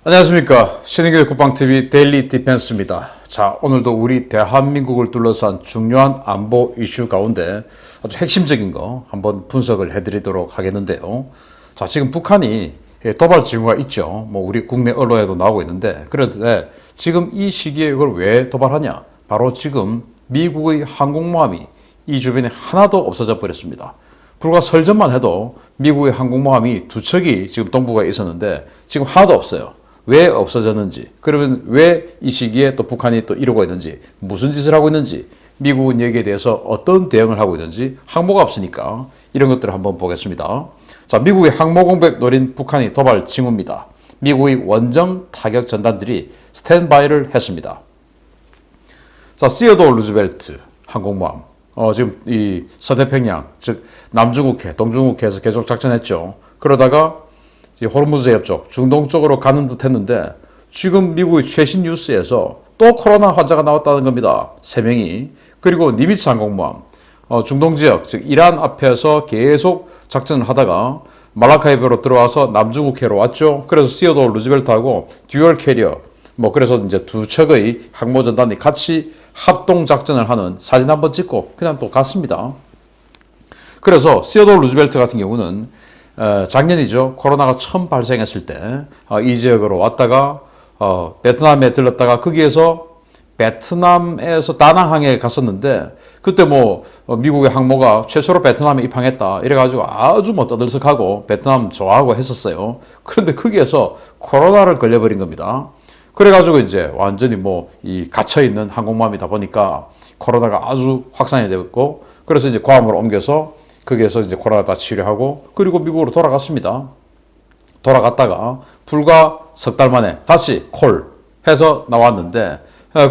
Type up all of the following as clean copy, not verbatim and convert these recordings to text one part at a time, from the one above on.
안녕하십니까. 신인교육 국방TV 데일리 디펜스입니다. 자, 오늘도 우리 대한민국을 둘러싼 중요한 안보 이슈 가운데 아주 핵심적인 거 한번 분석을 해드리도록 하겠는데요. 자, 지금 북한이 도발 징후가 있죠. 뭐 우리 국내 언론에도 나오고 있는데, 그런데 지금 이 시기에 이걸 왜 도발하냐? 바로 지금 미국의 항공모함이 이 주변에 하나도 없어져 버렸습니다. 불과 설 전만 해도 미국의 항공모함이 두 척이 지금 동북아에 있었는데 지금 하나도 없어요. 왜 없어졌는지, 그러면 왜 이 시기에 또 북한이 또 이러고 있는지, 무슨 짓을 하고 있는지, 미국은 여기에 대해서 어떤 대응을 하고 있는지, 항모가 없으니까 이런 것들을 한번 보겠습니다. 자, 미국의 항모 공백 노린 북한이 도발 징후입니다. 미국의 원정 타격 전단들이 스탠바이를 했습니다. 자, 시어도어 루즈벨트 항공모함. 지금 이 서태평양, 즉 남중국해, 동중국해에서 계속 작전했죠. 그러다가 호르무즈 해협 쪽, 중동 쪽으로 가는 듯 했는데 지금 미국의 최신 뉴스에서 또 코로나 환자가 나왔다는 겁니다. 3명이. 그리고 니미츠 항공모함, 중동 지역, 즉 이란 앞에서 계속 작전을 하다가 말라카 해협으로 들어와서 남중국해로 왔죠. 그래서 시어도어 루즈벨트하고 듀얼 캐리어, 그래서 이제 두 척의 항모전단이 같이 합동 작전을 하는 사진 한번 찍고 그냥 또 갔습니다. 그래서 시어도어 루즈벨트 같은 경우는 작년이죠. 코로나가 처음 발생했을 때 이 지역으로 왔다가 베트남에 들렀다가 거기에서 베트남에서 다낭항에 갔었는데 그때 미국의 항모가 최초로 베트남에 입항했다 이래가지고 아주 떠들썩하고 베트남 좋아하고 했었어요. 그런데 거기에서 코로나를 걸려버린 겁니다. 그래가지고 이제 완전히 이 갇혀있는 항공모함이다 보니까 코로나가 아주 확산이 되었고, 그래서 이제 괌으로 옮겨서 거기에서 이제 코로나 다 치료하고, 그리고 미국으로 돌아갔습니다. 돌아갔다가 불과 석 달 만에 다시 콜 해서 나왔는데,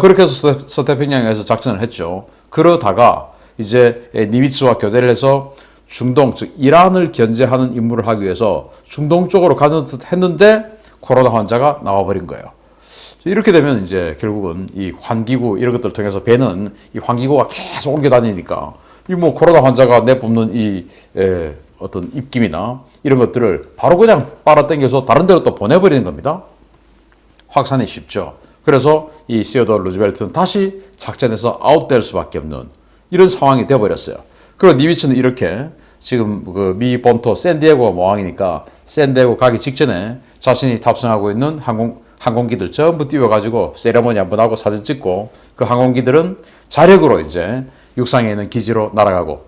그렇게 해서 서태평양에서 작전을 했죠. 그러다가 이제 니미츠와 교대를 해서 중동, 즉 이란을 견제하는 임무를 하기 위해서 중동 쪽으로 가는 듯 했는데 코로나 환자가 나와버린 거예요. 이렇게 되면 이제 결국은 이 환기구 이런 것들을 통해서 배는 이 환기구가 계속 옮겨 다니니까 이 코로나 환자가 내뿜는 이 어떤 입김이나 이런 것들을 바로 그냥 빨아당겨서 다른 데로 또 보내버리는 겁니다. 확산이 쉽죠. 그래서 이 시어도어 루즈벨트는 다시 작전에서 아웃될 수밖에 없는 이런 상황이 되어버렸어요. 그리고 니미츠는 이렇게 지금 그 미 본토 샌디에고가 모항이니까 샌디에고 가기 직전에 자신이 탑승하고 있는 항공기들 전부 띄워가지고 세레머니 한번 하고 사진 찍고, 그 항공기들은 자력으로 이제 육상에 있는 기지로 날아가고,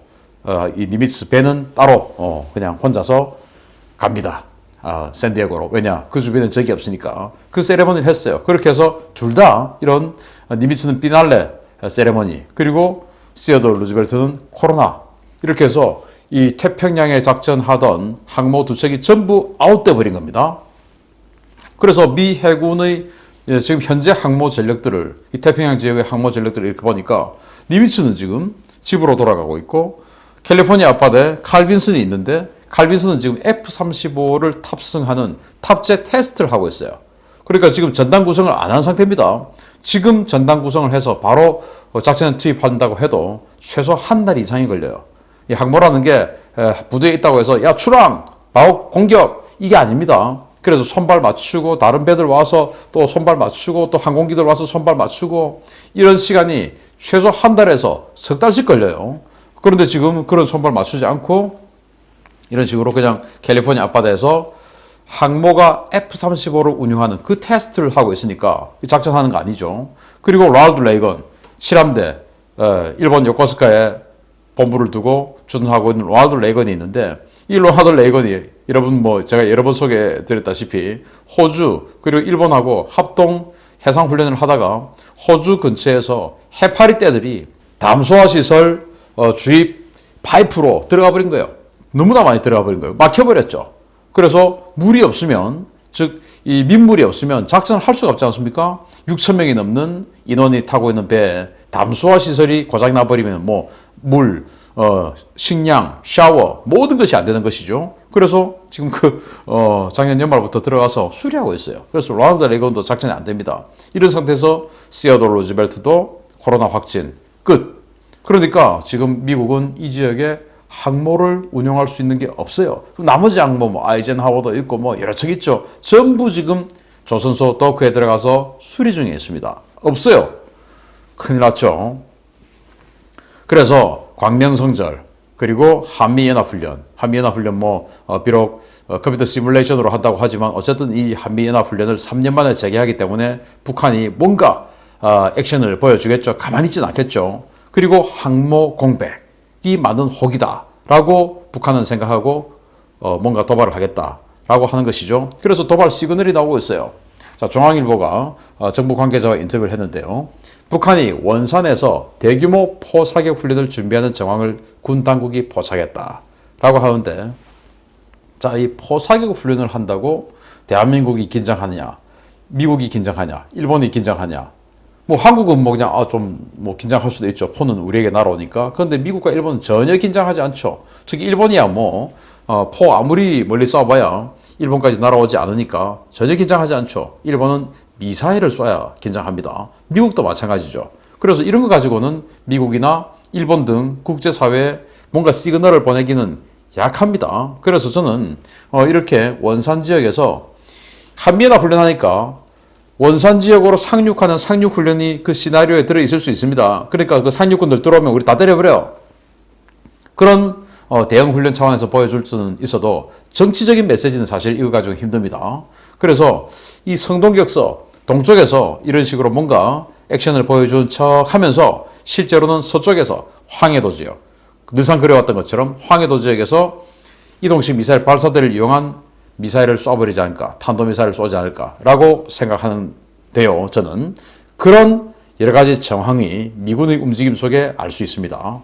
이 니미츠 배는 따로 그냥 혼자서 갑니다. 샌디에고로. 왜냐? 그 주변에 적이 없으니까. 그 세레머니를 했어요. 그렇게 해서 둘 다 이런 니미츠는 피날레 세레머니, 그리고 시어도어 루즈벨트는 코로나, 이렇게 해서 이 태평양에 작전하던 항모 두 척이 전부 아웃돼 버린 겁니다. 그래서 미 해군의 지금 현재 항모 전력들을, 이 태평양 지역의 항모 전력들을 이렇게 보니까 니미츠는 지금 집으로 돌아가고 있고, 캘리포니아 앞바다에 칼빈슨이 있는데 칼빈슨은 지금 F-35를 탑승하는 탑재 테스트를 하고 있어요. 그러니까 지금 전단 구성을 안 한 상태입니다. 지금 전단 구성을 해서 바로 작전에 투입한다고 해도 최소 한 달 이상이 걸려요. 이 항모라는 게 부대에 있다고 해서 야 출항, 바로 공격, 이게 아닙니다. 그래서 손발 맞추고 다른 배들 와서 또 손발 맞추고 또 항공기들 와서 손발 맞추고 이런 시간이 최소 한 달에서 석 달씩 걸려요. 그런데 지금 그런 손발 맞추지 않고 이런 식으로 그냥 캘리포니아 앞바다에서 항모가 F-35를 운용하는 그 테스트를 하고 있으니까 작전하는 거 아니죠. 그리고 로널드 레이건 7함대 일본 요코스카에 본부를 두고 주둔하고 있는 로널드 레이건이 있는데, 이 로널드 레이건이 여러분 제가 여러 번 소개해드렸다시피 호주 그리고 일본하고 합동 해상훈련을 하다가 호주 근처에서 해파리 떼들이 담소화 시설 주입 파이프로 들어가 버린 거예요. 너무나 많이 들어가 버린 거예요. 막혀버렸죠. 그래서 물이 없으면, 즉 이 민물이 없으면 작전을 할 수가 없지 않습니까? 6,000명이 넘는 인원이 타고 있는 배에 담수화 시설이 고장이 나버리면 물, 식량, 샤워 모든 것이 안 되는 것이죠. 그래서 지금 작년 연말부터 들어가서 수리하고 있어요. 그래서 로널드 레이건도 작전이 안 됩니다. 이런 상태에서 시어도어 루즈벨트도 코로나 확진 끝. 그러니까 지금 미국은 이 지역에 항모를 운영할 수 있는 게 없어요. 나머지 항모 아이젠하워도 있고 여러 척 있죠. 전부 지금 조선소 도크에 들어가서 수리 중에 있습니다. 없어요. 큰일 났죠. 그래서 광명성절 그리고 한미연합훈련 비록 컴퓨터 시뮬레이션으로 한다고 하지만 어쨌든 이 한미연합훈련을 3년 만에 재개하기 때문에 북한이 뭔가 액션을 보여주겠죠. 가만히 있지는 않겠죠. 그리고 항모 공백이 많은 혹이다라고 북한은 생각하고 뭔가 도발을 하겠다라고 하는 것이죠. 그래서 도발 시그널이 나오고 있어요. 자, 중앙일보가 정부 관계자와 인터뷰를 했는데요. 북한이 원산에서 대규모 포사격 훈련을 준비하는 정황을 군 당국이 포착했다라고 하는데, 자, 이 포사격 훈련을 한다고 대한민국이 긴장하느냐, 미국이 긴장하냐, 일본이 긴장하냐? 뭐 한국은 뭐 그냥 뭐 긴장할 수도 있죠. 포는 우리에게 날아오니까. 그런데 미국과 일본은 전혀 긴장하지 않죠. 특히 일본이야 포 아무리 멀리 쏴봐야 일본까지 날아오지 않으니까 전혀 긴장하지 않죠. 일본은 미사일을 쏴야 긴장합니다. 미국도 마찬가지죠. 그래서 이런 거 가지고는 미국이나 일본 등 국제사회에 뭔가 시그널을 보내기는 약합니다. 그래서 저는 이렇게 원산 지역에서 한미연합 훈련하니까 원산 지역으로 상륙하는 상륙훈련이 그 시나리오에 들어있을 수 있습니다. 그러니까 그 상륙군들 들어오면 우리 다 때려버려요. 그런 대형 훈련 차원에서 보여줄 수는 있어도 정치적인 메시지는 사실 이거 가지고 힘듭니다. 그래서 이 성동격서 동쪽에서 이런 식으로 뭔가 액션을 보여준 척 하면서 실제로는 서쪽에서 황해도 지역, 늘상 그래왔던 것처럼 황해도 지역에서 이동식 미사일 발사대를 이용한 미사일을 쏴버리지 않을까, 탄도미사일을 쏘지 않을까라고 생각하는데요. 저는 그런 여러 가지 정황이 미군의 움직임 속에 알 수 있습니다.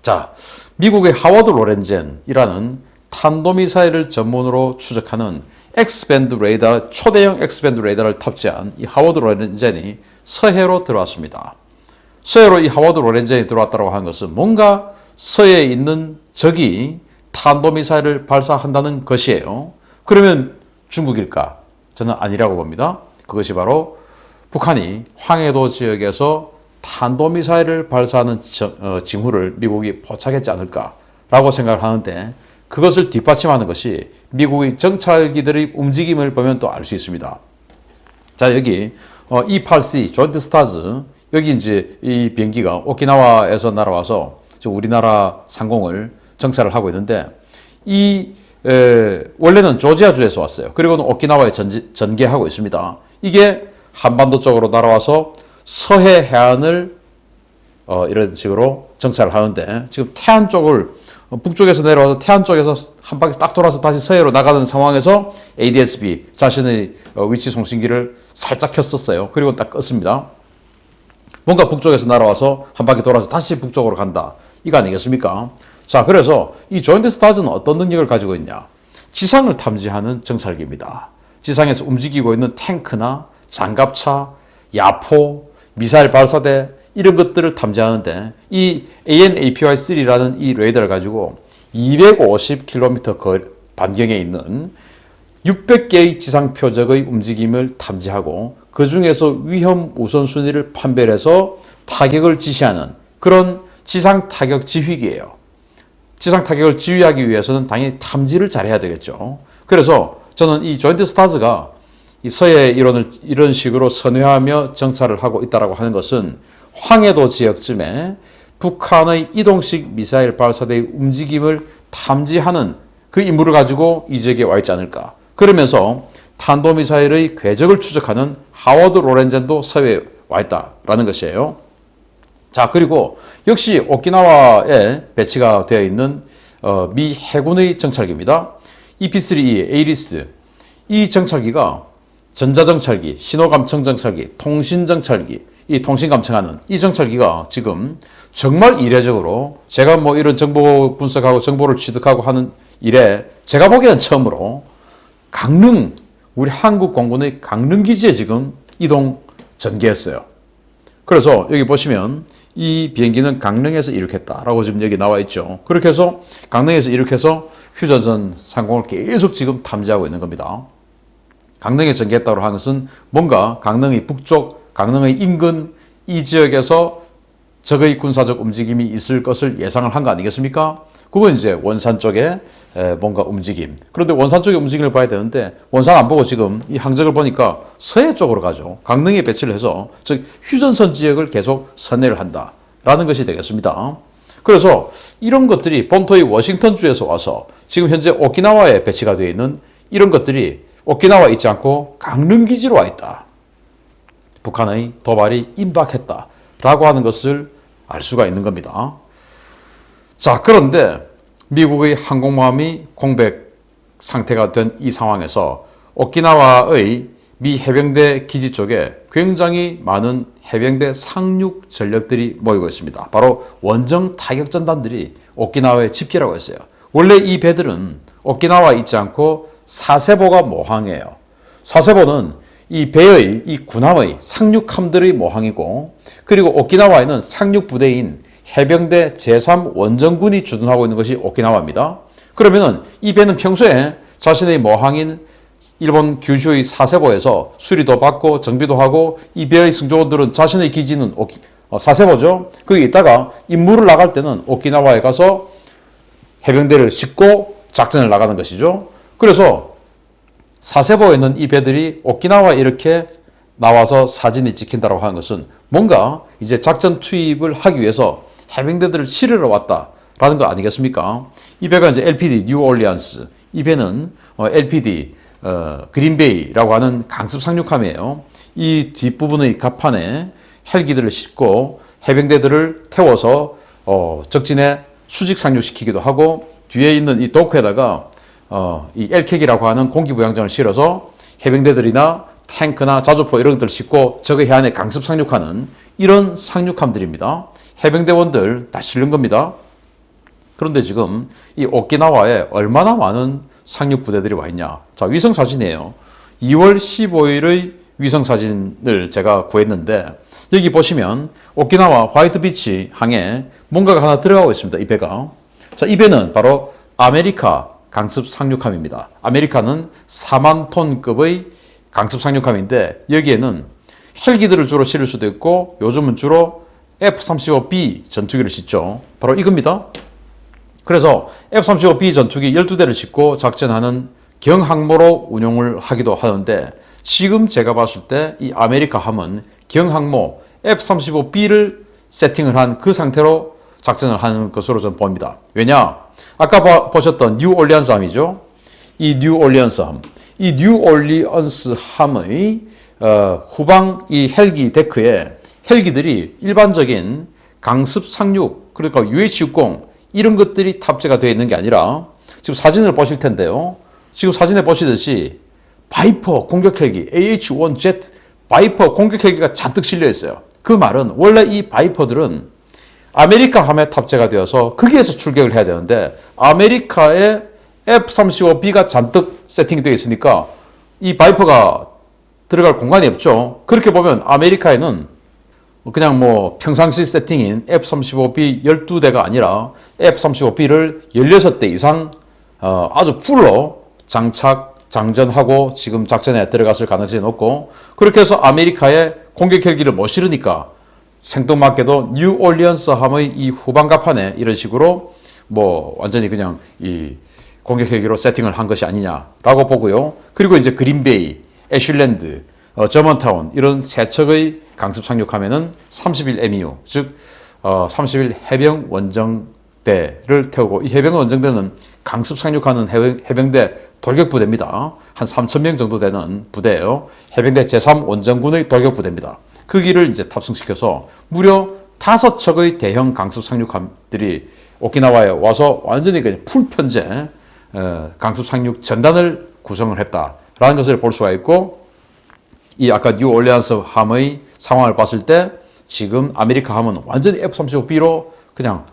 자, 미국의 하워드 로렌젠이라는 탄도미사일을 전문으로 추적하는 X밴드 레이더, 초대형 X밴드 레이더를 탑재한 이 하워드 로렌젠이 서해로 들어왔습니다. 서해로 이 하워드 로렌젠이 들어왔다고 하는 것은 뭔가 서해에 있는 적이 탄도미사일을 발사한다는 것이에요. 그러면 중국일까? 저는 아니라고 봅니다. 그것이 바로 북한이 황해도 지역에서 탄도미사일을 발사하는 징후를 미국이 포착했지 않을까라고 생각을 하는데, 그것을 뒷받침하는 것이 미국의 정찰기들의 움직임을 보면 또 알 수 있습니다. 자, 여기 E-8C 조인트 스타즈, 여기 이제 이 비행기가 오키나와에서 날아와서 우리나라 상공을 정찰을 하고 있는데, 원래는 조지아주에서 왔어요. 그리고는 오키나와에 전개하고 있습니다. 이게 한반도 쪽으로 날아와서 서해 해안을 이런 식으로 정찰을 하는데, 지금 태안 쪽을 북쪽에서 내려와서 태안 쪽에서 한 바퀴 딱 돌아서 다시 서해로 나가는 상황에서 ADS-B 자신의 위치 송신기를 살짝 켰었어요. 그리고 딱 껐습니다. 뭔가 북쪽에서 날아와서 한 바퀴 돌아서 다시 북쪽으로 간다, 이거 아니겠습니까? 자, 그래서 이 조인트 스타즈는 어떤 능력을 가지고 있냐? 지상을 탐지하는 정찰기입니다. 지상에서 움직이고 있는 탱크나 장갑차, 야포, 미사일 발사대, 이런 것들을 탐지하는데, 이 AN/APY-3라는 이 레이더를 가지고 250km 반경에 있는 600개의 지상 표적의 움직임을 탐지하고 그 중에서 위험 우선순위를 판별해서 타격을 지시하는 그런 지상 타격 지휘기예요. 지상 타격을 지휘하기 위해서는 당연히 탐지를 잘해야 되겠죠. 그래서 저는 이 조인트 스타즈가 이 서해 이론을 이런 식으로 선회하며 정찰을 하고 있다고 하는 것은 황해도 지역쯤에 북한의 이동식 미사일 발사대의 움직임을 탐지하는 그 임무를 가지고 이 지역에 와 있지 않을까. 그러면서 탄도미사일의 궤적을 추적하는 하워드 로렌젠도 서해에 와 있다라는 것이에요. 자, 그리고 역시 오키나와에 배치가 되어 있는 미 해군의 정찰기입니다. EP-3E 에이리스, 이 정찰기가 전자정찰기, 신호감청 정찰기, 통신정찰기, 이 통신 감청하는 이 정찰기가 지금 정말 이례적으로, 제가 뭐 이런 정보 분석하고 정보를 취득하고 하는 일에 제가 보기에는 처음으로 강릉, 우리 한국 공군의 강릉 기지에 지금 이동 전개했어요. 그래서 여기 보시면 이 비행기는 강릉에서 이륙했다라고 지금 여기 나와 있죠. 그렇게 해서 강릉에서 이륙해서 휴전선 상공을 계속 지금 탐지하고 있는 겁니다. 강릉에 전개했다고 하는 것은 뭔가 강릉의 북쪽, 강릉의 인근 이 지역에서 적의 군사적 움직임이 있을 것을 예상을 한 거 아니겠습니까? 그건 이제 원산 쪽에 뭔가 움직임. 그런데 원산 쪽의 움직임을 봐야 되는데 원산 안 보고 지금 이 항적을 보니까 서해 쪽으로 가죠. 강릉에 배치를 해서 즉 휴전선 지역을 계속 선회를 한다라는 것이 되겠습니다. 그래서 이런 것들이 본토의 워싱턴주에서 와서 지금 현재 오키나와에 배치가 되어 있는 이런 것들이 오키나와에 있지 않고 강릉기지로 와 있다. 북한의 도발이 임박했다라고 하는 것을 알 수가 있는 겁니다. 자, 그런데 미국의 항공모함이 공백 상태가 된 이 상황에서 오키나와의 미 해병대 기지 쪽에 굉장히 많은 해병대 상륙 전력들이 모이고 있습니다. 바로 원정 타격전단들이 오키나와에 집결하고 있어요. 원래 이 배들은 오키나와에 있지 않고 사세보가 모항이에요. 사세보는 이 배의, 이 군함의 상륙함들의 모항이고, 그리고 오키나와에는 상륙부대인 해병대 제3 원정군이 주둔하고 있는 것이 오키나와입니다. 그러면은 이 배는 평소에 자신의 모항인 일본 규슈의 사세보에서 수리도 받고 정비도 하고 이 배의 승조원들은 자신의 기지는 사세보죠. 거기 있다가 임무를 나갈 때는 오키나와에 가서 해병대를 싣고 작전을 나가는 것이죠. 그래서 사세보에 있는 이 배들이 오키나와에 이렇게 나와서 사진이 찍힌다고 하는 것은 뭔가 이제 작전 투입을 하기 위해서 해병대들을 실으러 왔다라는 거 아니겠습니까? 이 배가 이제 LPD 뉴올리언스, 이 배는 LPD 그린베이라고 하는 강습 상륙함이에요. 이 뒷부분의 갑판에 헬기들을 싣고 해병대들을 태워서 적진에 수직 상륙시키기도 하고, 뒤에 있는 이 도크에다가 이 LK기라고 하는 공기부양장을 실어서 해병대들이나 탱크나 자주포 이런 것들을 싣고 적의 해안에 강습 상륙하는 이런 상륙함들입니다. 해병대원들 다 실는 겁니다. 그런데 지금 이 오키나와에 얼마나 많은 상륙부대들이 와 있냐. 자, 위성사진이에요. 2월 15일의 위성사진을 제가 구했는데, 여기 보시면 오키나와 화이트비치 항에 뭔가가 하나 들어가고 있습니다. 이 배가. 자, 이 배는 바로 아메리카 강습 상륙함입니다. 아메리카는 4만 톤급의 강습 상륙함인데, 여기에는 헬기들을 주로 실을 수도 있고 요즘은 주로 F-35B 전투기를 싣죠. 바로 이겁니다. 그래서 F-35B 전투기 12대를 싣고 작전하는 경항모로 운용을 하기도 하는데, 지금 제가 봤을 때 이 아메리카 함은 경항모 F-35B를 세팅을 한 그 상태로 작전을 하는 것으로 저는 봅니다. 왜냐? 아까 보셨던 뉴올리언스 함이죠. 이 뉴올리언스 함. 이 뉴올리언스 함의 후방 이 헬기 데크에 헬기들이 일반적인 강습 상륙, 그러니까 UH-60 이런 것들이 탑재가 되어 있는 게 아니라, 지금 사진을 보실 텐데요. 지금 사진에 보시듯이 바이퍼 공격 헬기, AH-1Z 바이퍼 공격 헬기가 잔뜩 실려 있어요. 그 말은 원래 이 바이퍼들은 아메리카 함에 탑재가 되어서 거기에서 출격을 해야 되는데, 아메리카에 F-35B가 잔뜩 세팅되어 있으니까 이 바이퍼가 들어갈 공간이 없죠. 그렇게 보면 아메리카에는 그냥 뭐 평상시 세팅인 F-35B 12대가 아니라 F-35B를 16대 이상 아주 풀로 장전하고 지금 작전에 들어갔을 가능성이 높고, 그렇게 해서 아메리카에 공격 헬기를 못 실으니까 생뚱맞게도 뉴올리언스 함의 이 후방 갑판에 이런 식으로 뭐 완전히 그냥 이 공격 헬기로 세팅을 한 것이 아니냐라고 보고요. 그리고 이제 그린베이, 애슐랜드, 저먼타운 이런 세 척의 강습 상륙함에는 31MU, 즉 31 해병 원정대를 태우고, 이 해병 원정대는 강습 상륙하는 해병대 돌격부대입니다. 한 3,000명 정도 되는 부대예요. 해병대 제3 원정군의 돌격부대입니다. 그 길을 이제 탑승시켜서 무려 5척의 대형 강습 상륙함들이 오키나와에 와서 완전히 그냥 풀편제 강습 상륙 전단을 구성을 했다라는 것을 볼 수가 있고, 이 아까 뉴올리언스 함의 상황을 봤을 때 지금 아메리카 함은 완전히 F-35B로 그냥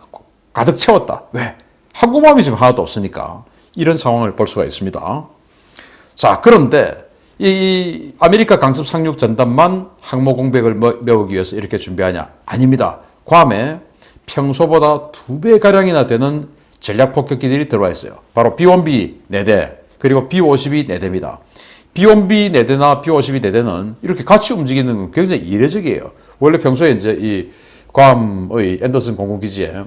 가득 채웠다. 왜? 항공모함이 지금 하나도 없으니까 이런 상황을 볼 수가 있습니다. 자, 그런데 이 아메리카 강습 상륙 전단만 항모 공백을 메우기 위해서 이렇게 준비하냐? 아닙니다. 괌에 평소보다 2배가량이나 되는 전략 폭격기들이 들어와 있어요. 바로 B-1B 4대, 그리고 B-52 4대입니다. B-1B 4대나 B-52 4대는 이렇게 같이 움직이는 건 굉장히 이례적이에요. 원래 평소에 이제 이 괌의 앤더슨 공군기지에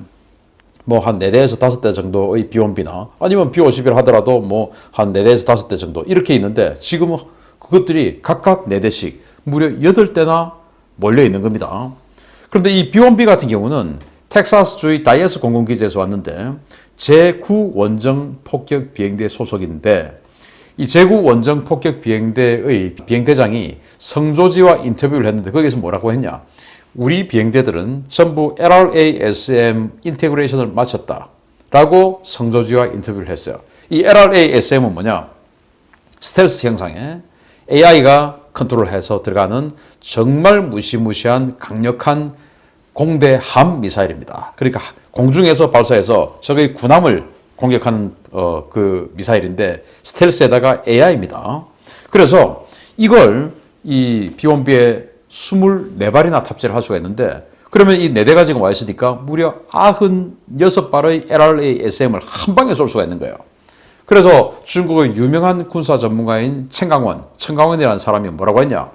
뭐 한 4대에서 5대 정도의 B1B나 아니면 B50을 하더라도 뭐 한 4대에서 5대 정도 이렇게 있는데 지금은 그것들이 각각 4대씩 무려 8대나 몰려 있는 겁니다. 그런데 이 B1B 같은 경우는 텍사스주의 다이애스 공군기지에서 왔는데 제9 원정 폭격 비행대 소속인데 이 제9 원정 폭격 비행대의 비행대장이 성조지와 인터뷰를 했는데 거기서 뭐라고 했냐? 우리 비행대들은 전부 LRASM 인테그레이션을 마쳤다 라고 성조지와 인터뷰를 했어요. 이 LRASM은 뭐냐? 스텔스 형상에 AI가 컨트롤해서 들어가는 정말 무시무시한 강력한 공대 함 미사일입니다. 그러니까 공중에서 발사해서 적의 군함을 공격하는 그 미사일인데 스텔스에다가 AI입니다. 그래서 이걸 이 B1B에 24발이나 탑재를 할 수가 있는데 그러면 이 4대가 지금 와 있으니까 무려 96발의 LRASM을 한 방에 쏠 수가 있는 거예요. 그래서 중국의 유명한 군사 전문가인 청강원이라는 사람이 뭐라고 했냐?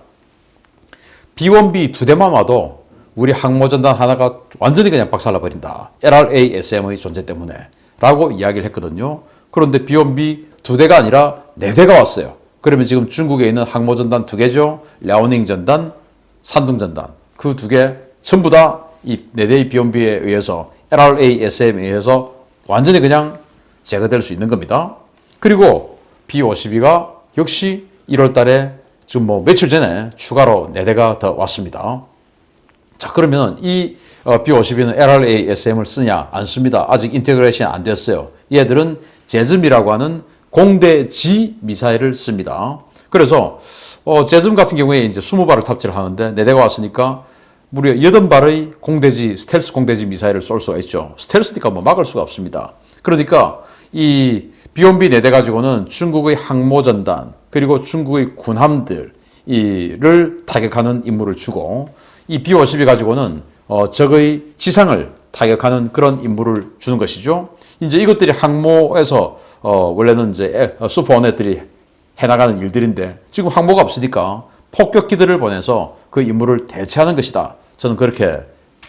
B1B 2대만 와도 우리 항모전단 하나가 완전히 그냥 박살나버린다. LRASM의 존재 때문에 라고 이야기를 했거든요. 그런데 B1B 2대가 아니라 4대가 왔어요. 그러면 지금 중국에 있는 항모전단 2개죠. 랴오닝 전단, 산둥 전단 그 2개 전부 다 이 4대의 B1B에 의해서 LRASM에 의해서 완전히 그냥 제거될 수 있는 겁니다. 그리고 B52가 역시 1월 달에 지금 뭐 며칠 전에 추가로 4대가 더 왔습니다. 자, 그러면 이 B52는 LRASM을 쓰냐? 안 씁니다. 아직 인테그레이션이 안 됐어요. 얘들은 제즘이라고 하는 공대지 미사일을 씁니다. 그래서 제즘 같은 경우에 이제 20발을 탑재를 하는데 4대가 왔으니까 무려 80발의 공대지, 스텔스 공대지 미사일을 쏠 수가 있죠. 스텔스니까 뭐 막을 수가 없습니다. 그러니까 이 B1B 4대 가지고는 중국의 항모전단 그리고 중국의 군함들을 타격하는 임무를 주고 이 B52 가지고는 적의 지상을 타격하는 그런 임무를 주는 것이죠. 이제 이것들이 항모에서 원래는 이제 슈퍼원넷들이 해나가는 일들인데 지금 항모가 없으니까 폭격기들을 보내서 그 임무를 대체하는 것이다. 저는 그렇게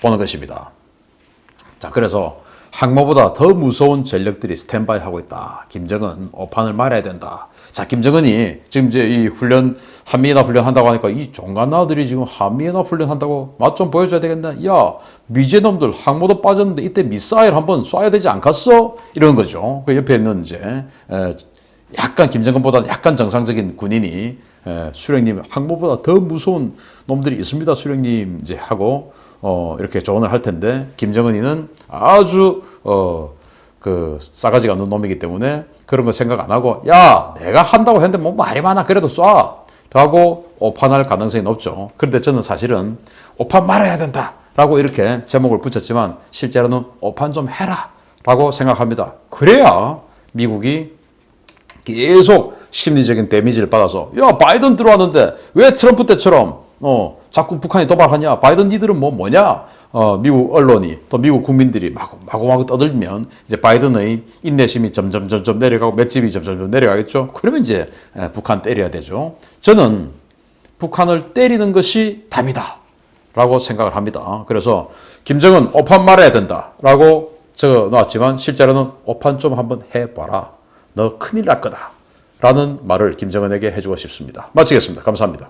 보는 것입니다. 자, 그래서 항모보다 더 무서운 전력들이 스탠바이 하고 있다. 김정은 오판을 말아야 된다. 자, 김정은이 지금 이제 이 훈련, 한미연합 훈련 한다고 하니까 이 종갓나들이 지금 한미연합 훈련 한다고 맛 좀 보여줘야 되겠네. 야, 미제놈들 항모도 빠졌는데 이때 미사일 한번 쏴야 되지 않겠어? 이런 거죠. 그 옆에 있는 이제 약간 김정은보다는 약간 정상적인 군인이 수령님 항모보다 더 무서운 놈들이 있습니다. 수령님 이제 하고 이렇게 조언을 할 텐데 김정은이는 아주 그 싸가지가 없는 놈이기 때문에 그런 거 생각 안 하고 야 내가 한다고 했는데 뭐 말이 많아 그래도 쏴 라고 오판할 가능성이 높죠. 그런데 저는 사실은 오판 말아야 된다 라고 이렇게 제목을 붙였지만 실제로는 오판 좀 해라 라고 생각합니다. 그래야 미국이 계속 심리적인 데미지를 받아서 야 바이든 들어왔는데 왜 트럼프 때처럼 자꾸 북한이 도발하냐? 바이든 니들은 뭐냐? 미국 언론이 또 미국 국민들이 마구마구 떠들면 이제 바이든의 인내심이 점점 내려가고 맷집이 점점 내려가겠죠. 그러면 이제 북한 때려야 되죠. 저는 북한을 때리는 것이 답이다 라고 생각을 합니다. 그래서 김정은 오판 말아야 된다 라고 적어 놨지만 실제로는 오판 좀 한번 해봐라. 너 큰일 날 거다 라는 말을 김정은에게 해주고 싶습니다. 마치겠습니다. 감사합니다.